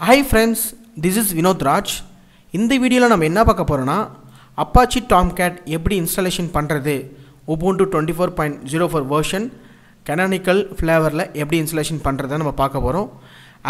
Hi friends, this is Vinod Raj. இந்த வீடியோல நம்ம என்ன பார்க்க போறோம்னா Apache Tomcat எப்படி இன்ஸ்டாலேஷன் பண்றது Ubuntu 24.04 வெர்ஷன் canonical flavorல எப்படி இன்ஸ்டாலேஷன் பண்றதை நம்ம பார்க்க போறோம்.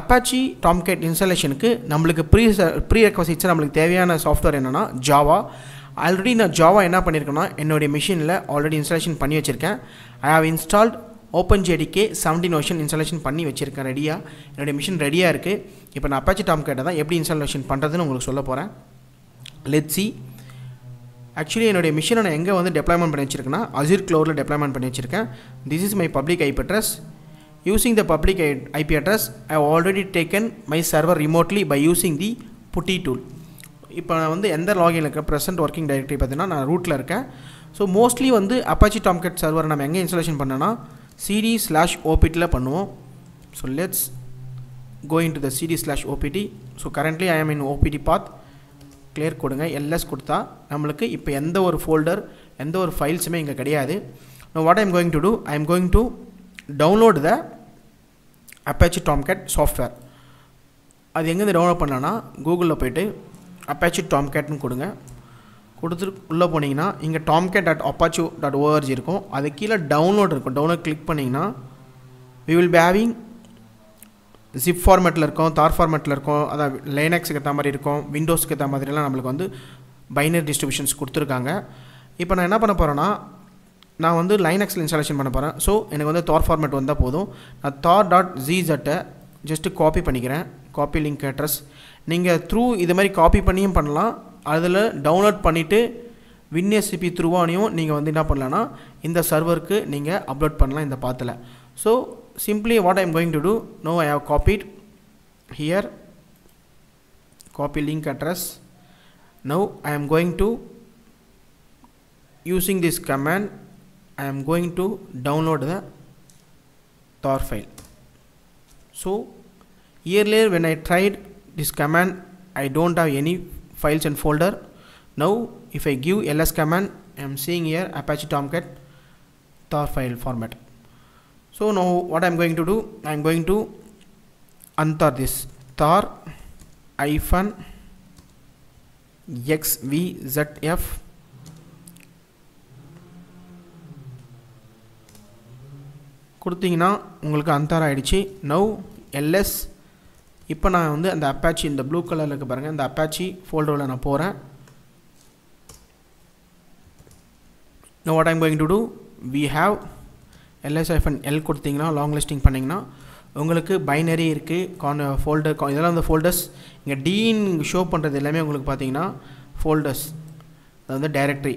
Apache Tomcat இன்ஸ்டாலேஷனுக்கு நமக்கு prerequisites நமக்கு தேவையான சாஃப்ட்வேர் என்னன்னா Java. ஆல்ரெடி நான் Java என்ன பண்ணிருக்கேன்னா என்னோட மெஷின்ல ஆல்ரெடி இன்ஸ்டாலேஷன் பண்ணி வச்சிருக்கேன். I have installed OpenJDK 17 version installation பண்ணி வச்சிருக்கேன் ரெடியா. என்னோட மெஷின் ரெடியா இருக்கு. இப்போ நான் Apache Tomcat தான் எப்படி இன்ஸ்டாலேஷன் பண்றதுன்னு உங்களுக்கு சொல்ல போறேன். Let's see. Actually என்னோட மெஷினை நான் எங்க வந்து டெப்ளாய்மென்ட் பண்ணி வச்சிருக்கேன்னா Azure Cloudல டெப்ளாய்மென்ட் பண்ணி வச்சிருக்கேன். This is my public IP address. Using the public IP address, I have already taken my server remotely by using the putty tool. இப்போ நான் வந்து எந்த லாகின்ல இருக்க present working directory பார்த்தீங்கன்னா நான் ரூட்ல இருக்கேன். So mostly வந்து Apache Tomcat server நம்ம எங்க இன்ஸ்டாலேஷன் பண்ணனா cd/opt ல பண்ணுவோம். So let's go into the cd/opt. So currently I am in opt path. clear கொடுங்க ls கொடுத்தா நமக்கு இப்போ எந்த ஒரு ஃபோல்டர் எந்த ஒரு ஃபைல்ஸ்மே இங்க கிடையாது. Now what I am going to do, I am going to download the Apache Tomcat software. அது எங்க இருந்து டவுன்லோட் பண்ணலாம்னா கூகுள்ல போய்ட்டு Apache Tomcat னு கொடுங்க. கொடுத்து உள்ள போனீங்கன்னா இங்க tomcat.apache.org இருக்கும். அது கீழ டவுன்லோட் இருக்கும். டவுன்லோட் கிளிக் பண்ணீங்கன்னா we will be having zip formatல இருக்கும், tar formatல இருக்கும், அத Linuxக்கு ஏத்த மாதிரி இருக்கும், Windowsக்கு ஏத்த மாதிரி எல்லாம் நமக்கு வந்து binary distributions கொடுத்திருக்காங்க. இப்போ நான் என்ன பண்ண போறேன்னா நான் வந்து Linuxல இன்ஸ்டாலேஷன் பண்ண போறேன். சோ எனக்கு வந்து tar format வந்தா போதும். நான் tar.gz just காப்பி பண்ணிக்கிறேன். காப்பி லிங்க் அட்ரஸ் நீங்க த்ரூ இது மாதிரி காப்பி பண்ணியும் பண்ணலாம். அதுல டவுன்லோட் பண்ணிட்டு WinSCP த்ரூவானியும் நீங்க வந்து என்ன பண்ணலாம்னா இந்த சர்வருக்கு நீங்க அப்லோட் பண்ணலாம் இந்த பாத்துல. So simply what I am going to do, now I have copied here, copy link address. Now I am going to using this command I am going to download the tar file. So earlier when I tried this command I don't have any files and folder. Now if I give ls command I am seeing here Apache Tomcat tar file format. So now what I am going to do, I am going to untar this tar -xvzf கொடுத்தீங்கன்னா உங்களுக்கு untar ஆயிடுச்சு. Now ls இப்போ நான் வந்து அந்த Apache இந்த blue கலர்ல இருக்கு பாருங்க இந்த Apache ஃபோல்டர்ல நான் போறேன். Now what I am going to do, we have ls-l கொடுத்தீங்கன்னா லாங் லிஸ்டிங் பண்ணீங்கன்னா உங்களுக்கு பைனரி இருக்கு ஃபோல்டர் இதெல்லாம் அந்த ஃபோல்டர்ஸ் இங்க d ன்னு ஷோ பண்றது எல்லாமே உங்களுக்கு பாத்தீங்கன்னா ஃபோல்டர்ஸ் அது வந்து directory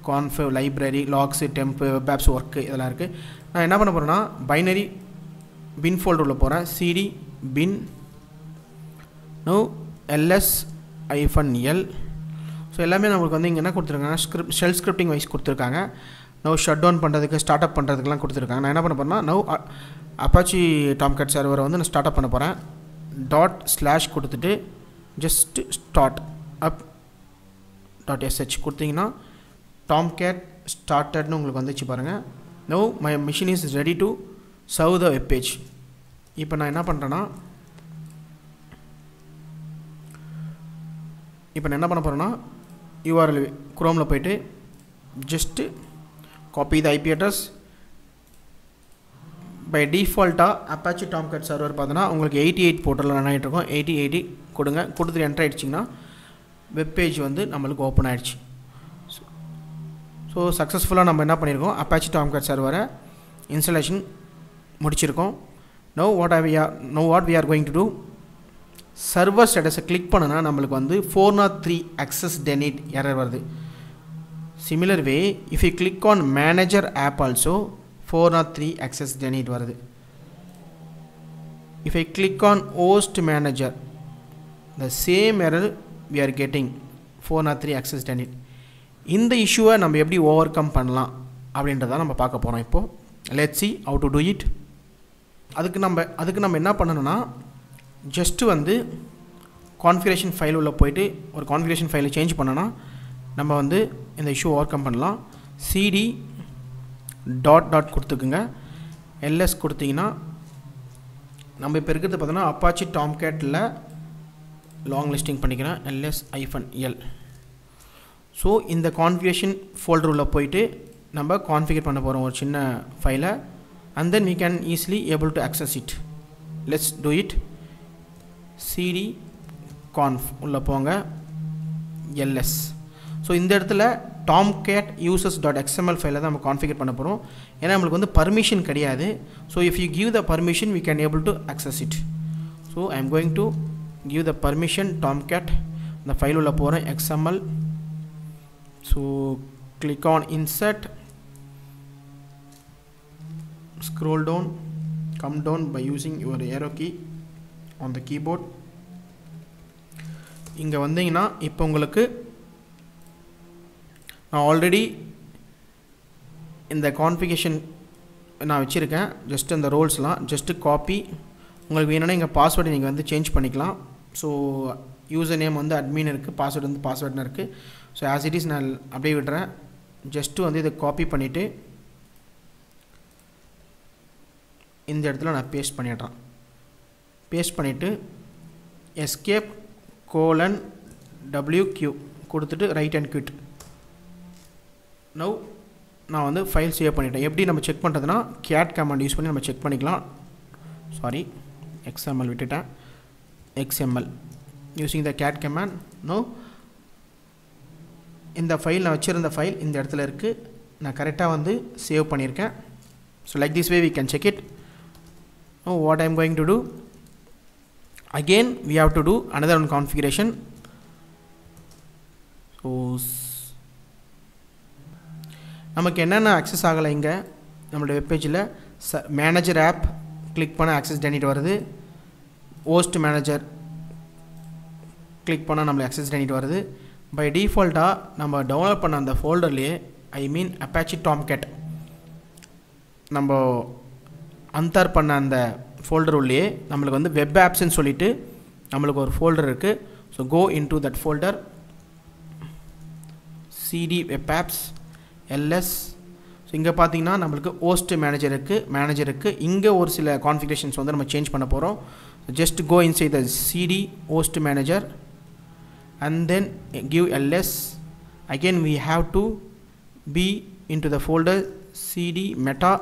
conf library logs temp web apps work இதெல்லாம் இருக்கு. நான் என்ன பண்ண போறேன்னா பைனரி bin ஃபோல்டர்ல போறேன் cd bin. now ls-l so எல்லாமே நமக்கு வந்து இங்க என்ன கொடுத்திருக்காங்க ஷெல் ஸ்கிரிப்டிங் வைஸ் கொடுத்திருக்காங்க. now shut down பண்றதுக்கு ஸ்டார்ட் அப் பண்றதுக்குலாம் கொடுத்திருக்காங்க. நான் என்ன பண்ண போறேன்னா now Apache Tomcat server வந்து நான் ஸ்டார்ட் அப் பண்ண போறேன். // கொடுத்துட்டு just start up.sh கொடுத்தீங்கன்னா Tomcat started னு உங்களுக்கு வந்துச்சு பாருங்க. now my machine is ready to serve the web page. இப்போ நான் என்ன பண்றேன்னா இப்போ நான் என்ன பண்ண போறேன்னா URL Chromeல போய்ட்டு just copy the IP address. by default Apache Tomcat server பார்த்தனா உங்களுக்கு 88 போர்ட்ல ரன் ஆயிட்டு இருக்கும். 8080 கொடுங்க. கொடுத்து என்டர் ஆயிடுச்சுனா வெப் பேஜ் வந்து நமக்கு ஓபன் ஆயிடுச்சு. சோ சக்சஸ்ஃபுல்லா நம்ம என்ன பண்ணிருக்கோம் Apache Tomcat server இன்ஸ்டாலேஷன் முடிச்சிருக்கோம். now what we are going to do, server status click பண்ணனா நமக்கு வந்து 403 access denied error வருது. similar way if you click on manager app also 403 access denied வருது. if I click on host manager the same error we are getting 403 access denied. இந்த இஷ்யூவை நம்ம எப்படி overcome பண்ணலாம் அப்படின்றத நம்ம பார்க்க போறோம் இப்போ. let's see how to do it. அதுக்கு நம்ம என்ன பண்ணனும்னா just வந்து configuration file உள்ள போய்ட்டு ஒரு configuration file சேஞ்ச் பண்ணனா நம்ம வந்து இந்த இஷ்யூ ஓவர்கம் பண்ணலாம். cd ..dot கொடுத்துக்குங்க. ls கொடுத்தீங்கன்னா நம்ம இப்போ இருக்கிறது பார்த்தோன்னா Apache Tomcatல லாங் லிஸ்டிங் பண்ணிக்கிறேன் ls-l. ஸோ இந்த கான்ஃபிகரேஷன் ஃபோல்டர் உள்ள போயிட்டு நம்ம கான்ஃபிகர் பண்ண போகிறோம் ஒரு சின்ன ஃபைலை, and then we can easily able to access it. Let's do it. cd conf உள்ள போங்க ls. ஸோ இந்த இடத்துல tomcat users.xml ஃபைலை தான் நம்ம கான்ஃபிகர் பண்ண போகிறோம். ஏன்னா நம்மளுக்கு வந்து பர்மிஷன் கிடையாது. So if you give the permission we can able to access it. So I am going to give the permission tomcat. இந்த ஃபைல் உள்ள போகிறேன் xml. So click on insert, scroll down, come down by using your arrow key on the keyboard. இங்கே வந்தீங்கன்னா இப்போ உங்களுக்கு நான் already இந்த configuration நான் வச்சுருக்கேன். ஜஸ்ட் அந்த ரோல்ஸ்லாம் ஜஸ்ட்டு காப்பி. உங்களுக்கு வேணும்னா இங்கே பாஸ்வேர்டை நீங்கள் வந்து சேஞ்ச் பண்ணிக்கலாம். ஸோ யூசர் நேம் வந்து அட்மின் இருக்குது, பாஸ்வேர்டு வந்து பாஸ்வேர்டுன்னு இருக்குது. ஸோ ஆஸ் இட் இஸ் நான் அப்படியே விடுறேன். ஜஸ்ட்டு வந்து இதை காப்பி பண்ணிவிட்டு இந்த இடத்துல நான் பேஸ்ட் பண்ணிடுறேன். பேஸ்ட் பண்ணிவிட்டு escape :wq கொடுத்துட்டு ரைட் அண்ட் குவிட். நவ் நான் வந்து ஃபைல் சேவ் பண்ணிட்டேன். எப்படி நம்ம செக் பண்ணுறதுனா cat கமாண்ட் யூஸ் பண்ணி நம்ம செக் பண்ணிக்கலாம். சாரி, xml விட்டுட்டேன். xml using the cat command. No இந்த ஃபைல் நான் வச்சுருந்த ஃபைல் இந்த இடத்துல இருக்குது. நான் கரெக்டாக வந்து சேவ் பண்ணியிருக்கேன். So like this way we can check it. Now what I am going to do, again we have to do another one configuration. So நமக்கு என்னென்ன ஆக்சஸ் ஆகலை இங்கே நம்மளுடைய வெப்பேஜில் மேனேஜர் ஆப் கிளிக் பண்ண ஆக்சஸ் டெனிட் வருது. Host manager click பண்ணால் நம்மளுக்கு access denied வருது. பை டிஃபால்ட்டாக நம்ம டவுன்லோட் பண்ண அந்த ஃபோல்டர்லேயே Apache Tomcat நம்ம அன்தார் பண்ண அந்த ஃபோல்டர் உள்ளே நம்மளுக்கு வந்து வெப் ஆப்ஸ்ன்னு சொல்லிட்டு நம்மளுக்கு ஒரு ஃபோல்டர் இருக்குது. So go into that folder, cd web apps ls. So இங்கே பார்த்தீங்கன்னா நம்மளுக்கு ஹோஸ்ட் மேனேஜருக்கு இங்கே ஒரு சில கான்ஃபிகரேஷன்ஸ் வந்து நம்ம சேஞ்ச் பண்ண போகிறோம். Just go inside the cd host manager and then give ls. Again we have to be into the folder cd meta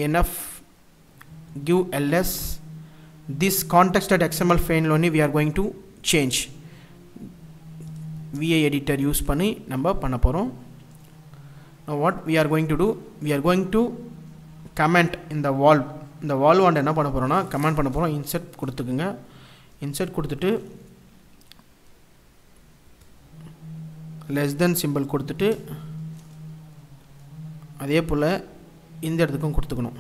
inf, give ls. This context.xml file only we are going to change. vi editor use பண்ணி நம்ம பண்ண போகிறோம். Now what we are going to do, we are going to comment in the valve. இந்த valve வந்து என்ன பண்ண போகிறோம்னா comment பண்ண போகிறோம். இன்சர்ட் கொடுத்துக்குங்க. இன்சர்ட் கொடுத்துட்டு less than சிம்பிள் கொடுத்துட்டு அதே போல் இந்த இடத்துக்கும் கொடுத்துக்கணும்.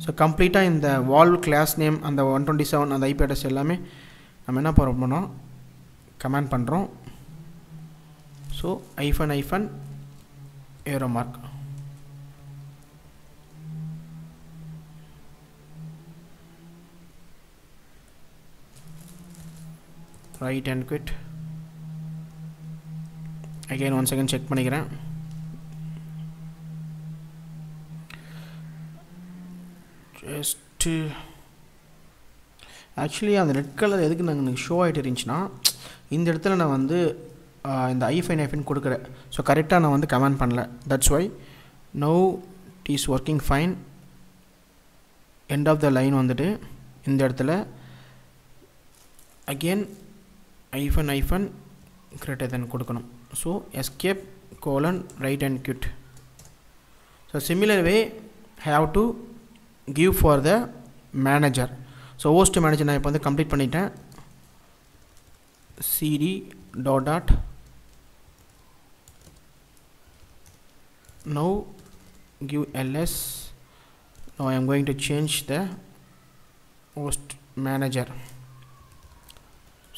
ஸோ கம்ப்ளீட்டாக இந்த வால்வ் கிளாஸ் நேம் அந்த 127 அந்த ஐபி அட்ரஸ் எல்லாமே நம்ம என்ன பண்ணுறோம்னா கமெண்ட் பண்ணுறோம். ஸோ ஐஃபன் arrow mark. Right and quit. Again one second check பண்ணிக்கிறேன். ஜஸ்ட்டு ஆக்சுவலி அந்த ரெட் கலர் எதுக்கு நாங்கள் ஷோ ஆகிட்டு இருந்துச்சுன்னா இந்த இடத்துல நான் வந்து இந்த ஐஃபைன் கொடுக்குறேன். ஸோ கரெக்டாக நான் வந்து கமெண்ட் பண்ணல. That's why now it is working fine. End of the line வந்துட்டு இந்த இடத்துல அகெயின் ஐஃபன் கிரேட்டர் தென் கொடுக்கணும். So escape right and quit. So similar way have to give for the manager. So host manager நான் இப்போ வந்து complete பண்ணிட்டேன். cd dot now give ls. Now I am going to change the host manager.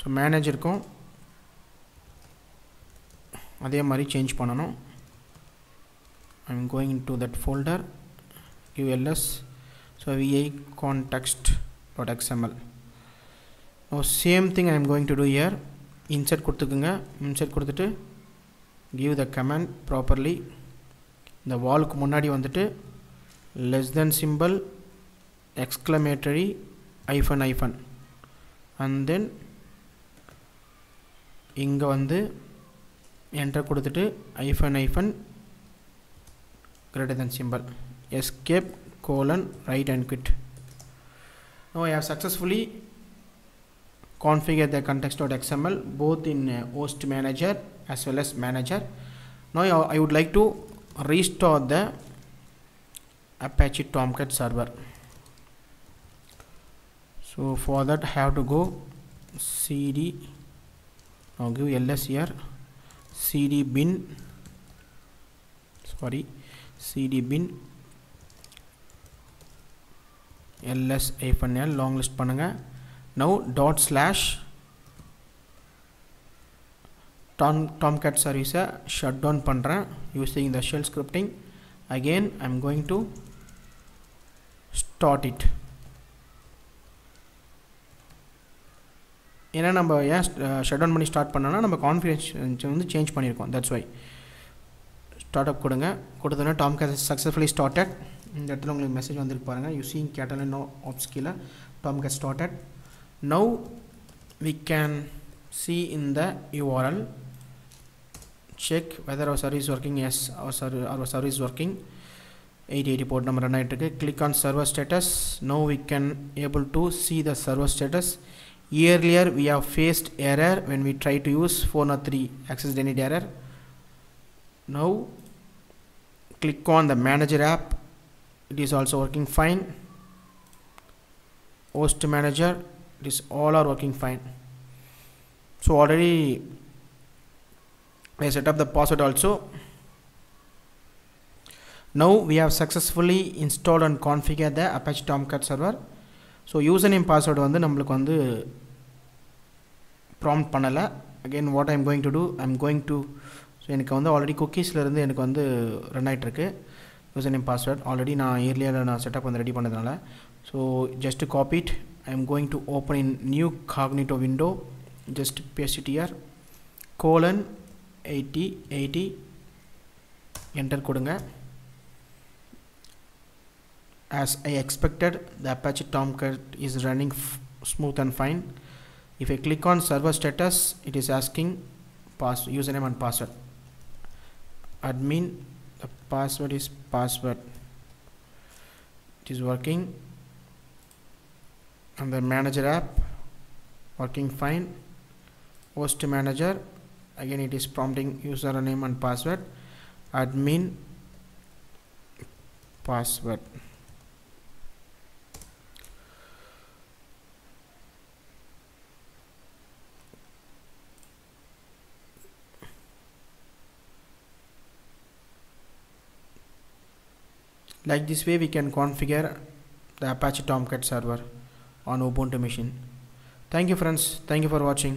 So managerக்கும் அதே மாதிரி change பண்ணணும். I am going to that folder, give ls. So vi context.xml. now same thing I am going to do here. insert கொடுத்துக்குங்க. insert கொடுத்துட்டு give the command properly. இந்த வால்க்கு முன்னாடி வந்துட்டு less than symbol, exclamatory, hyphen, and then இங்க வந்து enter கொடுத்துட்டு hyphen greater than symbol, escape write and quit. Now I have successfully configured the context.xml both in host manager as well as manager. Now I would like to restore the Apache Tomcat server. So for that I have to go cd, now give ls here, cd bin ls-l long list பண்ணுங்க. Now dot slash tomcat service shut down பண்றேன் using the shell scripting. Again I'm going to start it. ஏன்னா நம்ம ஏன் shut down பண்ணி start பண்ணோன்னா நம்ம configuration வந்து change பண்ணியிருக்கோம், தட்ஸ் வை. ஸ்டார்ட் அப் கொடுங்க, கொடுத்தோன்னா Tomcat சக்ஸஸ்ஃபுல்லி ஸ்டார்டட். இந்த இடத்துல உங்களுக்கு மெசேஜ் வந்துருக்கு பாருங்கள், யூசிங் கேட்டலன் நோ ஆப்ஸ் கீழே Tomcat started. Now we can see in the URL, check whether our service is working. Yes, our service is working. 880 port number run ஆயிட்டு இருக்கு. Click on server status. Now we can able to see the server status. Earlier we have faced error when we try to use 403 access denied error. Now click on the manager app, it is also working fine. Host manager, it is all are working fine. So already I set up the password also. Now we have successfully installed and configured the Apache Tomcat server. So username password வந்து நம்மளுக்கு வந்து prompt பண்ணல. Again what I am going to do, I am going to, so எனக்கு வந்து already குக்கீஸ்ல இருந்து எனக்கு வந்து run ஆயிட்டு இருக்கு username password. ஆல்ரெடி நான் earlier நான் செட்டப் வந்து ரெடி பண்ணதுனால, so just to copy it, I am going to open in new cognito window, just paste it here, :8080 enter கொடுங்க. As I expected, the Apache Tomcat is running smooth and fine. If I click on server status, it is asking username and password. Admin, the password is password. It is working. And the manager app working fine. Host manager, again it is prompting username and password. Admin, password. Like this way we can configure the Apache Tomcat server on Ubuntu machine. Thank you friends, thank you for watching.